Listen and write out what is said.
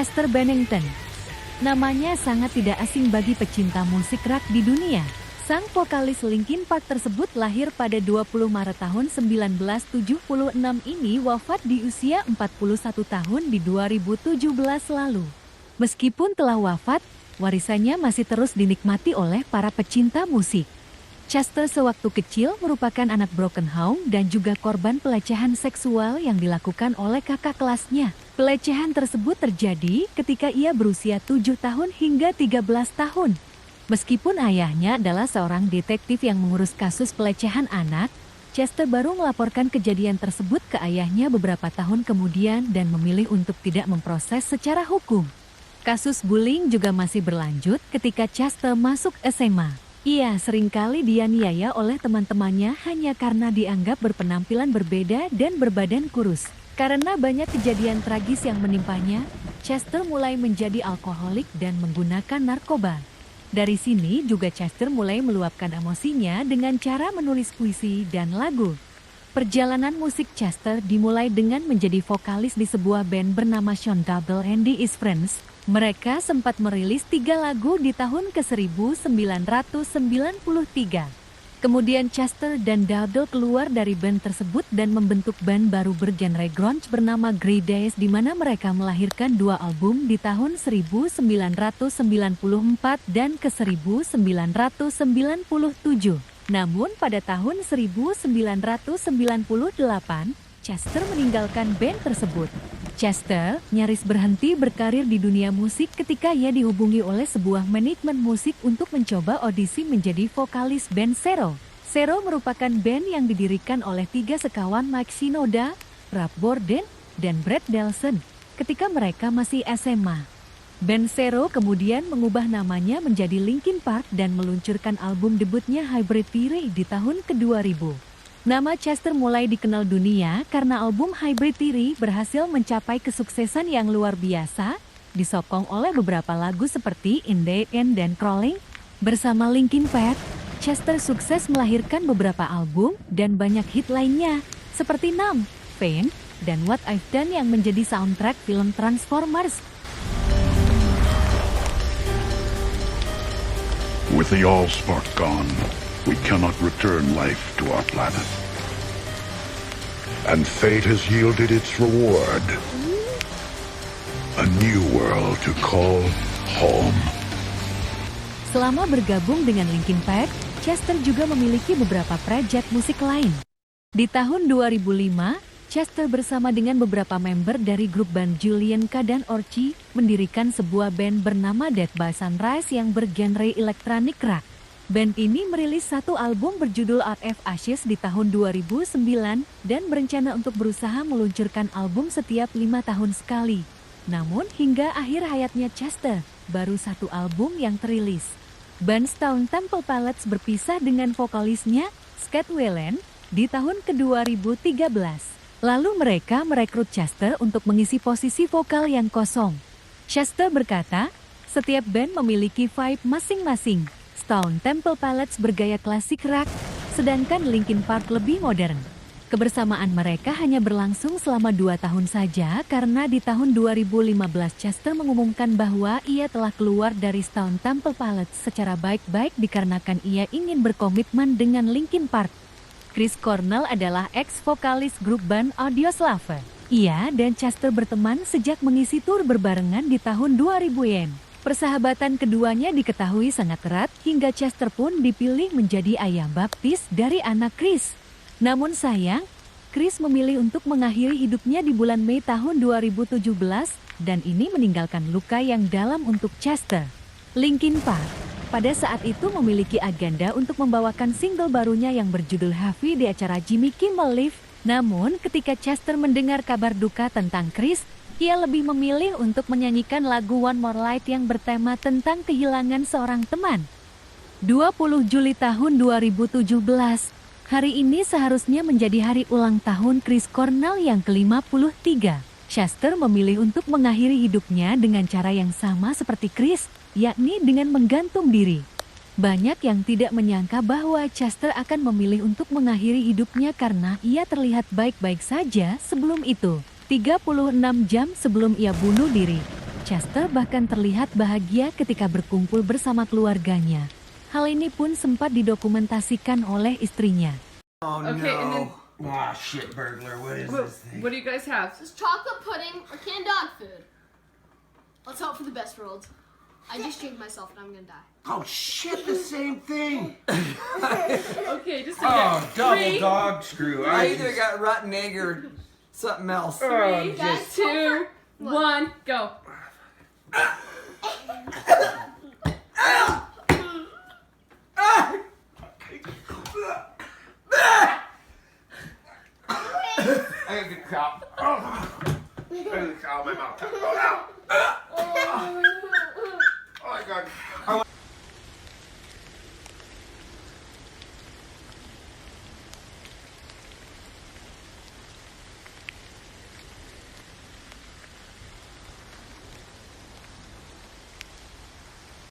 Chester Bennington. Namanya sangat tidak asing bagi pecinta musik rock di dunia. Sang vokalis Linkin Park tersebut lahir pada 20 Maret tahun 1976 ini wafat di usia 41 tahun di 2017 lalu. Meskipun telah wafat, warisannya masih terus dinikmati oleh para pecinta musik. Chester sewaktu kecil merupakan anak broken home dan juga korban pelecehan seksual yang dilakukan oleh kakak kelasnya. Pelecehan tersebut terjadi ketika ia berusia 7 tahun hingga 13 tahun. Meskipun ayahnya adalah seorang detektif yang mengurus kasus pelecehan anak, Chester baru melaporkan kejadian tersebut ke ayahnya beberapa tahun kemudian dan memilih untuk tidak memproses secara hukum. Kasus bullying juga masih berlanjut ketika Chester masuk SMA. Ia seringkali dianiaya oleh teman-temannya hanya karena dianggap berpenampilan berbeda dan berbadan kurus. Karena banyak kejadian tragis yang menimpanya, Chester mulai menjadi alkoholik dan menggunakan narkoba. Dari sini juga Chester mulai meluapkan emosinya dengan cara menulis puisi dan lagu. Perjalanan musik Chester dimulai dengan menjadi vokalis di sebuah band bernama Sean Double and the Is Friends. Mereka sempat merilis 3 lagu di tahun ke-1993. Kemudian Chester dan Double keluar dari band tersebut dan membentuk band baru bergenre grunge bernama Grey Days di mana mereka melahirkan 2 album di tahun 1994 dan ke-1997. Namun pada tahun 1998, Chester meninggalkan band tersebut. Chester nyaris berhenti berkarir di dunia musik ketika ia dihubungi oleh sebuah manajemen musik untuk mencoba audisi menjadi vokalis band Zero. Zero merupakan band yang didirikan oleh 3 sekawan Mike Shinoda, Rob Borden, dan Brad Delson ketika mereka masih SMA. Band Zero kemudian mengubah namanya menjadi Linkin Park dan meluncurkan album debutnya Hybrid Theory di tahun ke-2000. Nama Chester mulai dikenal dunia karena album Hybrid Theory berhasil mencapai kesuksesan yang luar biasa, disokong oleh beberapa lagu seperti In the End dan Crawling. Bersama Linkin Park, Chester sukses melahirkan beberapa album dan banyak hit lainnya, seperti Numb, Pain, dan What I've Done yang menjadi soundtrack film Transformers. With the Allspark gone, we cannot return life to our planet. And fate has yielded its reward. A new world to call home. Selama bergabung dengan Linkin Park, Chester juga memiliki beberapa proyek musik lain. Di tahun 2005, Chester bersama dengan beberapa member dari grup band Julian K dan Orchie mendirikan sebuah band bernama Dead by Sunrise yang bergenre electronic rock. Band ini merilis 1 album berjudul Out of Ashes di tahun 2009 dan berencana untuk berusaha meluncurkan album setiap 5 tahun sekali. Namun hingga akhir hayatnya Chester, baru 1 album yang terilis. Band Stone Temple Pilots berpisah dengan vokalisnya, Scott Weiland, di tahun ke-2013. Lalu mereka merekrut Chester untuk mengisi posisi vokal yang kosong. Chester berkata, setiap band memiliki vibe masing-masing. Stone Temple Pilots bergaya klasik rock, sedangkan Linkin Park lebih modern. Kebersamaan mereka hanya berlangsung selama 2 tahun saja karena di tahun 2015 Chester mengumumkan bahwa ia telah keluar dari Stone Temple Pilots secara baik-baik dikarenakan ia ingin berkomitmen dengan Linkin Park. Chris Cornell adalah ex-vokalis grup band Audioslave. Ia dan Chester berteman sejak mengisi tur berbarengan di tahun 2000-an. Persahabatan keduanya diketahui sangat erat hingga Chester pun dipilih menjadi ayah baptis dari anak Chris. Namun sayang, Chris memilih untuk mengakhiri hidupnya di bulan Mei tahun 2017 dan ini meninggalkan luka yang dalam untuk Chester. Linkin Park pada saat itu memiliki agenda untuk membawakan single barunya yang berjudul Heavy di acara Jimmy Kimmel Live. Namun ketika Chester mendengar kabar duka tentang Chris, ia lebih memilih untuk menyanyikan lagu One More Light yang bertema tentang kehilangan seorang teman. 20 Juli tahun 2017, hari ini seharusnya menjadi hari ulang tahun Chris Cornell yang ke-53. Chester memilih untuk mengakhiri hidupnya dengan cara yang sama seperti Chris, yakni dengan menggantung diri. Banyak yang tidak menyangka bahwa Chester akan memilih untuk mengakhiri hidupnya karena ia terlihat baik-baik saja sebelum itu. 36 jam sebelum ia bunuh diri. Chester bahkan terlihat bahagia ketika berkumpul bersama keluarganya. Hal ini pun sempat didokumentasikan oleh istrinya. Oh Okay, and then- no. Ah, shit, burglar. What is What, this thing? what do you guys have? Just chocolate pudding or canned dog food. Let's hope for the best, world. I just jinxed myself and I'm gonna die. Oh shit, the same thing. Okay, just a Oh, minute. double Three, dog screw. I either got rotten egg or something else. three, Guys, two, one, go. I gotta get a cow. I gotta get a cow in my mouth. Oh, no.